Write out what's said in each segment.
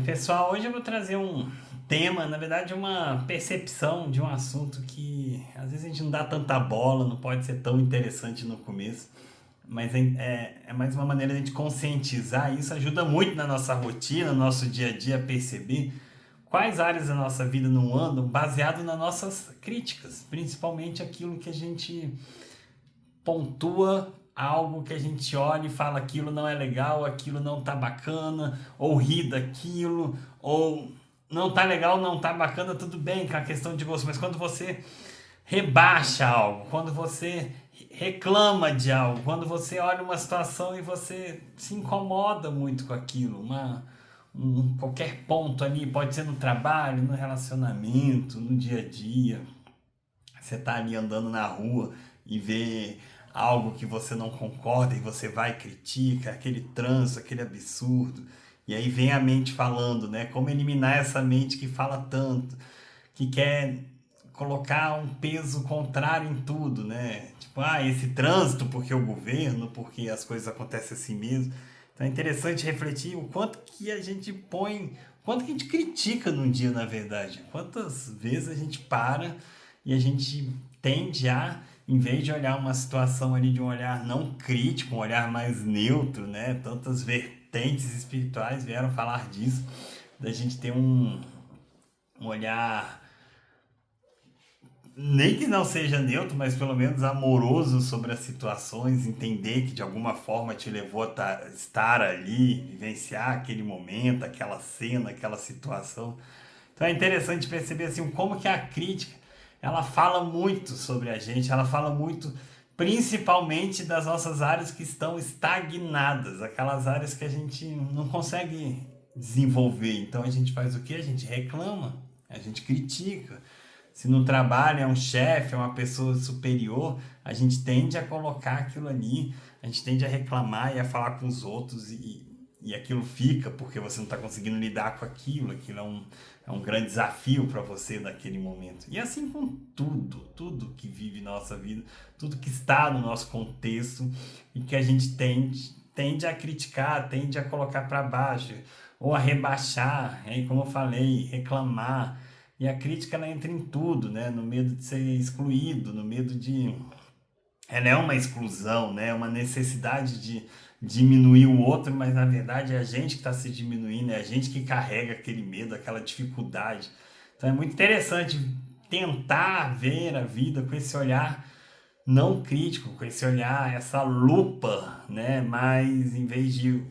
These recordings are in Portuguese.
Pessoal, hoje eu vou trazer um tema, na verdade, uma percepção de um assunto que às vezes a gente não dá tanta bola, não pode ser tão interessante no começo, mas é mais uma maneira de a gente conscientizar. E isso ajuda muito na nossa rotina, no nosso dia a dia, a perceber quais áreas da nossa vida não andam, baseado nas nossas críticas, principalmente aquilo que a gente pontua, algo que a gente olha e fala aquilo não é legal, aquilo não tá bacana, ou ri daquilo, ou não tá legal, não tá bacana, tudo bem, com a questão de gosto, mas quando você rebaixa algo, quando você reclama de algo, quando você olha uma situação e você se incomoda muito com aquilo, qualquer ponto ali, pode ser no trabalho, no relacionamento, no dia a dia, você tá ali andando na rua e vê algo que você não concorda e você vai e critica, aquele trânsito, aquele absurdo. E aí vem a mente falando, né? Como eliminar essa mente que fala tanto, que quer colocar um peso contrário em tudo, né? Tipo, esse trânsito porque o governo, porque as coisas acontecem assim mesmo. Então é interessante refletir o quanto que a gente põe, o quanto que a gente critica num dia, na verdade. Quantas vezes a gente para e a gente tende a, em vez de olhar uma situação ali de um olhar não crítico, um olhar mais neutro, né? Tantas vertentes espirituais vieram falar disso, da gente ter um olhar nem que não seja neutro, mas pelo menos amoroso sobre as situações, entender que de alguma forma te levou a estar ali, vivenciar aquele momento, aquela cena, aquela situação. Então é interessante perceber assim como que a crítica ela fala muito sobre a gente, ela fala muito principalmente das nossas áreas que estão estagnadas, aquelas áreas que a gente não consegue desenvolver. Então a gente faz o que? A gente reclama, a gente critica. Se no trabalho é um chefe, é uma pessoa superior, a gente tende a colocar aquilo ali, a gente tende a reclamar e a falar com os outros e aquilo fica porque você não está conseguindo lidar com aquilo, aquilo é um grande desafio para você naquele momento. E assim com tudo, tudo que vive nossa vida, tudo que está no nosso contexto e que a gente tende a criticar, tende a colocar para baixo, ou a rebaixar, aí, como eu falei, reclamar. E a crítica ela entra em tudo, né? No medo de ser excluído, no medo de. Ela é uma exclusão, né? Uma necessidade de diminuir o outro, mas na verdade é a gente que está se diminuindo, é a gente que carrega aquele medo, aquela dificuldade. Então é muito interessante tentar ver a vida com esse olhar não crítico, com esse olhar, essa lupa, né? Mas em vez de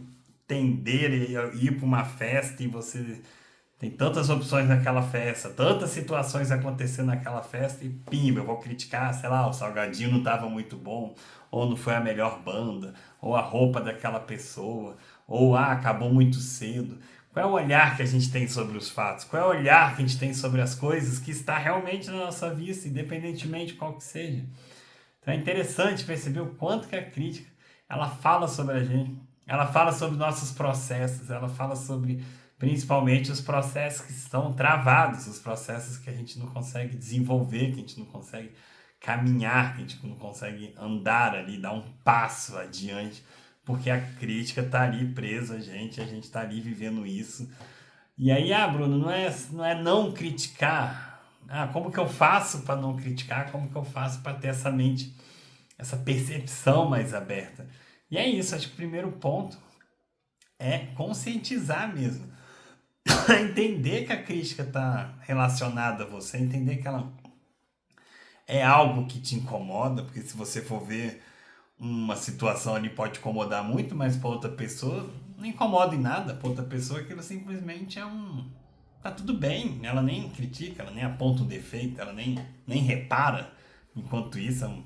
tender a ir para uma festa e você tem tantas opções naquela festa, tantas situações acontecendo naquela festa e pimba, eu vou criticar, sei lá, o salgadinho não estava muito bom, ou não foi a melhor banda, ou a roupa daquela pessoa, ou acabou muito cedo. Qual é o olhar que a gente tem sobre os fatos? Qual é o olhar que a gente tem sobre as coisas que está realmente na nossa vista, independentemente de qual que seja? Então é interessante perceber o quanto que a crítica ela fala sobre a gente, ela fala sobre nossos processos, ela fala sobre principalmente os processos que estão travados, os processos que a gente não consegue desenvolver, que a gente não consegue caminhar, que a gente não consegue andar ali, dar um passo adiante, porque a crítica está ali presa a gente está ali vivendo isso. E aí, Bruno, não é não criticar. Como que eu faço para não criticar? Como que eu faço para ter essa mente, essa percepção mais aberta? E é isso, acho que o primeiro ponto é conscientizar mesmo. Entender que a crítica está relacionada a você, entender que ela é algo que te incomoda, porque se você for ver uma situação ali pode incomodar muito, mas para outra pessoa não incomoda em nada. Para outra pessoa aquilo simplesmente é um. Tá tudo bem, ela nem critica, ela nem aponta um defeito, ela nem repara. Enquanto isso,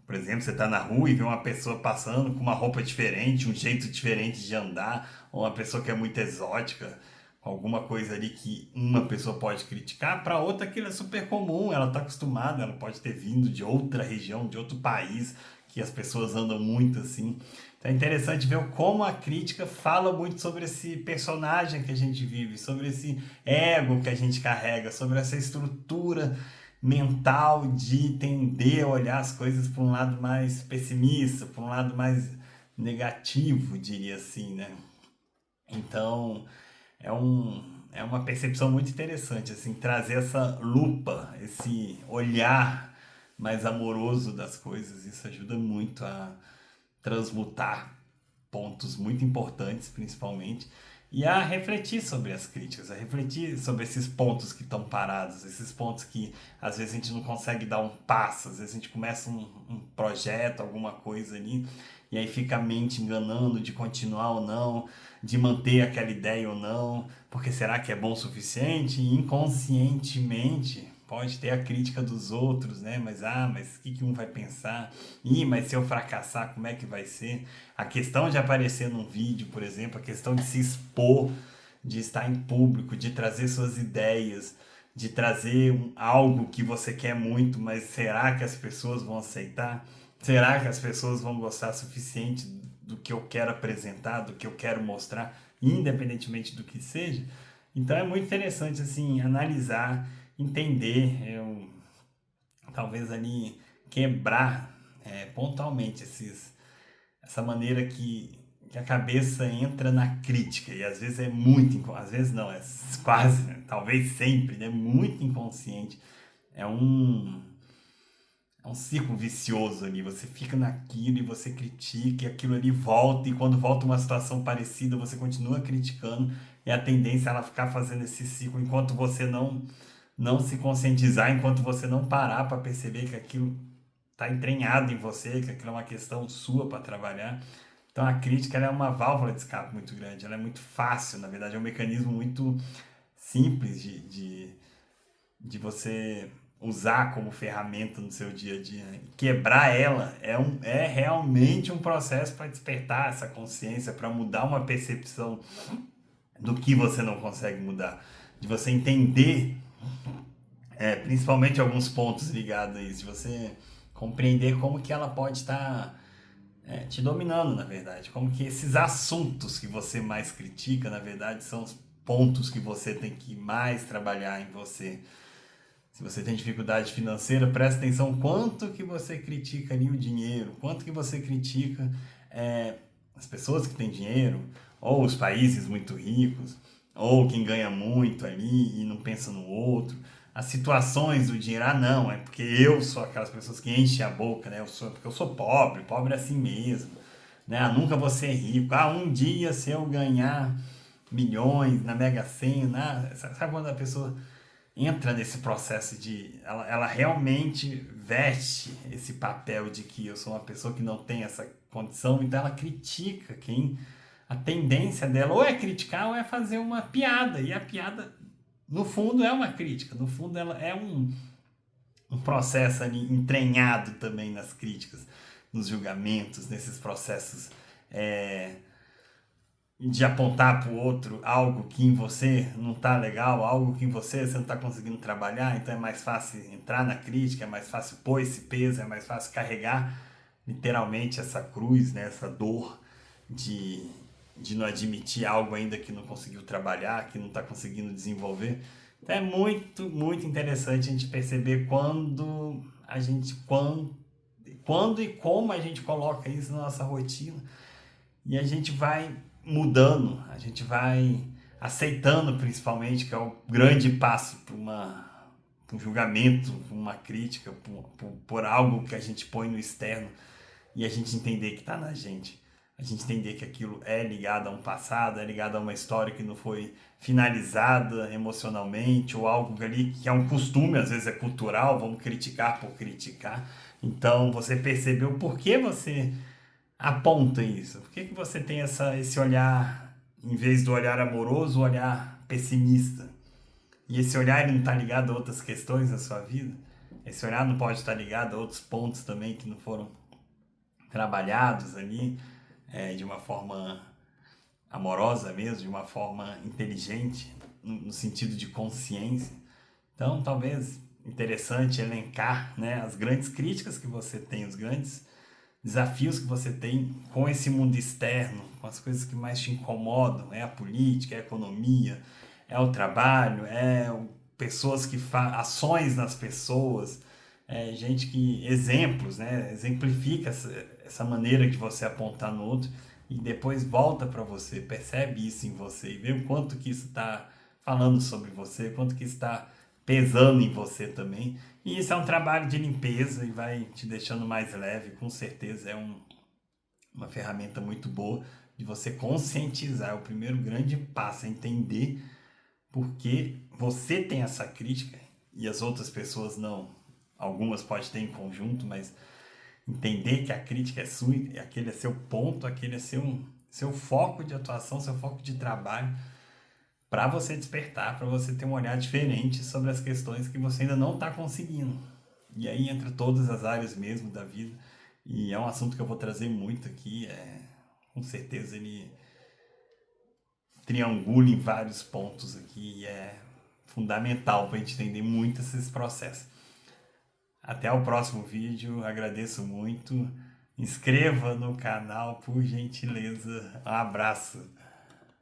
por exemplo, você tá na rua e vê uma pessoa passando com uma roupa diferente, um jeito diferente de andar, ou uma pessoa que é muito exótica, alguma coisa ali que uma pessoa pode criticar, para outra aquilo é super comum, ela está acostumada, ela pode ter vindo de outra região, de outro país, que as pessoas andam muito assim. Então é interessante ver como a crítica fala muito sobre esse personagem que a gente vive, sobre esse ego que a gente carrega, sobre essa estrutura mental de tender a olhar as coisas por um lado mais pessimista, por um lado mais negativo, diria assim, né? Então, é uma percepção muito interessante, assim, trazer essa lupa, esse olhar mais amoroso das coisas. Isso ajuda muito a transmutar pontos muito importantes, principalmente, e a refletir sobre as críticas, a refletir sobre esses pontos que estão parados, esses pontos que às vezes a gente não consegue dar um passo, às vezes a gente começa um projeto, alguma coisa ali, e aí fica a mente enganando de continuar ou não, de manter aquela ideia ou não, porque será que é bom o suficiente? E inconscientemente pode ter a crítica dos outros, né? Mas o que um vai pensar? Mas se eu fracassar, como é que vai ser? A questão de aparecer num vídeo, por exemplo, a questão de se expor, de estar em público, de trazer suas ideias, de trazer algo que você quer muito, mas será que as pessoas vão aceitar? Será que as pessoas vão gostar o suficiente do que eu quero apresentar, do que eu quero mostrar, independentemente do que seja? Então é muito interessante assim analisar, entender, talvez ali quebrar pontualmente essa maneira que a cabeça entra na crítica e às vezes é muito, às vezes não, é quase, né? Talvez sempre, né? Muito inconsciente. É um ciclo vicioso ali. Você fica naquilo e você critica e aquilo ali volta, e quando volta uma situação parecida, você continua criticando, e a tendência é ela ficar fazendo esse ciclo enquanto você não se conscientizar, enquanto você não parar para perceber que aquilo está entranhado em você, que aquilo é uma questão sua para trabalhar. Então a crítica ela é uma válvula de escape muito grande, ela é muito fácil, na verdade é um mecanismo muito simples de você usar como ferramenta no seu dia a dia. Quebrar ela é realmente um processo para despertar essa consciência, para mudar uma percepção do que você não consegue mudar, de você entender, principalmente alguns pontos ligados a isso, de você compreender como que ela pode estar te dominando, na verdade. Como que esses assuntos que você mais critica, na verdade, são os pontos que você tem que mais trabalhar em você. Se você tem dificuldade financeira, presta atenção quanto que você critica ali o dinheiro, quanto que você critica as pessoas que têm dinheiro, ou os países muito ricos, ou quem ganha muito ali e não pensa no outro. As situações do dinheiro, não, é porque eu sou aquelas pessoas que enchem a boca, né? Porque eu sou pobre, pobre é assim mesmo, né? Nunca vou ser rico. Um dia se eu ganhar milhões na Mega Sena, sabe quando a pessoa entra nesse processo ela realmente veste esse papel de que eu sou uma pessoa que não tem essa condição, então ela critica a tendência dela ou é criticar ou é fazer uma piada, e a piada no fundo é uma crítica, no fundo ela é um processo ali entranhado também nas críticas, nos julgamentos, nesses processos de apontar para o outro algo que em você não está legal, algo que em você não está conseguindo trabalhar, então é mais fácil entrar na crítica, é mais fácil pôr esse peso, é mais fácil carregar literalmente essa cruz, né, essa dor de, de não admitir algo ainda que não conseguiu trabalhar, que não está conseguindo desenvolver. Então é muito, muito interessante a gente perceber quando e como a gente coloca isso na nossa rotina, e a gente vai mudando, a gente vai aceitando, principalmente, que é o grande passo para um julgamento, uma crítica, por algo que a gente põe no externo, e a gente entender que está na gente. A gente entender que aquilo é ligado a um passado, é ligado a uma história que não foi finalizada emocionalmente, ou algo ali que é um costume, às vezes é cultural, vamos criticar por criticar. Então você percebeu por que você aponta isso? Por que você tem esse olhar, em vez do olhar amoroso, o olhar pessimista? E esse olhar ele não está ligado a outras questões da sua vida? Esse olhar não pode estar ligado a outros pontos também que não foram trabalhados ali de uma forma amorosa mesmo, de uma forma inteligente, no sentido de consciência? Então, talvez interessante elencar, né, as grandes críticas que você tem, os grandes desafios que você tem com esse mundo externo, com as coisas que mais te incomodam, é a política, é a economia, é o trabalho, pessoas que ações nas pessoas, gente que exemplos, né, exemplifica essa maneira de você apontar no outro, e depois volta para você, percebe isso em você e vê o quanto que isso está falando sobre você, o quanto que isso está pesando em você também. E isso é um trabalho de limpeza e vai te deixando mais leve, com certeza uma ferramenta muito boa de você conscientizar. O primeiro grande passo é entender porque você tem essa crítica e as outras pessoas não. Algumas pode ter em conjunto, mas entender que a crítica é sua, aquele é seu ponto, aquele é seu foco de atuação, seu foco de trabalho, para você despertar, para você ter um olhar diferente sobre as questões que você ainda não está conseguindo. E aí entra todas as áreas mesmo da vida. E é um assunto que eu vou trazer muito aqui. Com certeza ele triangula em vários pontos aqui e é fundamental para a gente entender muito esses processos. Até o próximo vídeo, agradeço muito. Inscreva no canal, por gentileza. Um abraço.